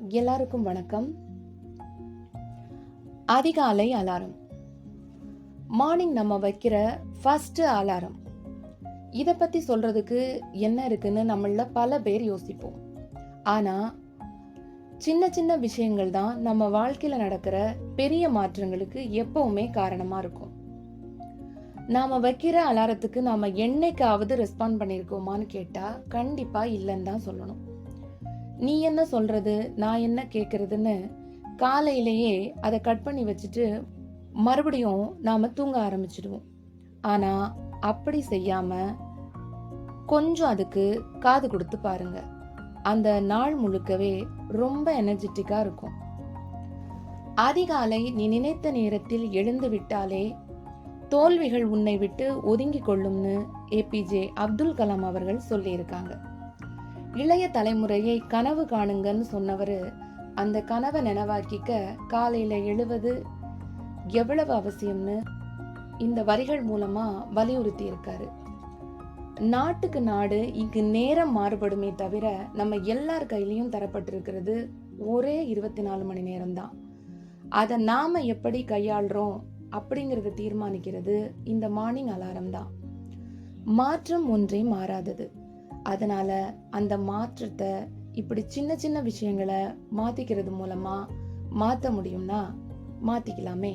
எல்லாருக்கும் வணக்கம். அதிகாலை அலாரம். மார்னிங் நம்ம வைக்கிற ஃபர்ஸ்ட் அலாரம். இதை பத்தி சொல்றதுக்கு என்ன இருக்குன்னு நம்மள பல பேர் யோசிப்போம். ஆனா சின்ன சின்ன விஷயங்கள் தான் நம்ம வாழ்க்கையில நடக்கிற பெரிய மாற்றங்களுக்கு எப்பவுமே காரணமா இருக்கும். நாம வைக்கிற அலாரத்துக்கு நாம என்னைக்காவது ரெஸ்பாண்ட் பண்ணியிருக்கோமான்னு கேட்டா கண்டிப்பா இல்லைன்னு தான் சொல்லணும். நீ என்ன சொல்றது, நான் என்ன கேட்கறதுன்னு காலையிலேயே அதை கட் பண்ணி வச்சுட்டு மறுபடியும் நாம தூங்க ஆரம்பிச்சிடுவோம். ஆனா அப்படி செய்யாம கொஞ்சம் அதுக்கு காது கொடுத்து பாருங்க. அந்த நாள் முழுக்கவே ரொம்ப எனர்ஜெட்டிக்கா இருக்கும். அதிகாலை நீ நினைத்த நேரத்தில் எழுந்து விட்டாலே தோல்விகள் உன்னை விட்டு ஒதுங்கி கொள்ளும்னு ஏபிஜே அப்துல் கலாம் அவர்கள் சொல்லியிருக்காங்க. இளைய தலைமுறையை கனவு காணுங்கன்னு சொன்னவர் அந்த கனவை நினைவாக்கிக்க காலையில எழுவது எவ்வளவு அவசியம்னு இந்த வரிகள் மூலமா வலியுறுத்தி இருக்காரு. நாட்டுக்கு நாடு இங்கு நேரம் மாறுபடுமே தவிர நம்ம எல்லார் கையிலையும் தரப்பட்டிருக்கிறது ஒரே 24 மணி நேரம் தான். அதை நாம எப்படி கையாளுறோம் அப்படிங்கறத தீர்மானிக்கிறது இந்த மார்னிங் அலாரம் தான். மாற்றம் ஒன்றே மாறாதது. அதனால அந்த மாற்றத்தை இப்படி சின்ன சின்ன விஷயங்களை மாத்திக்கிறது மூலமா மாத்த முடியும்னா மாத்திக்கலாமே.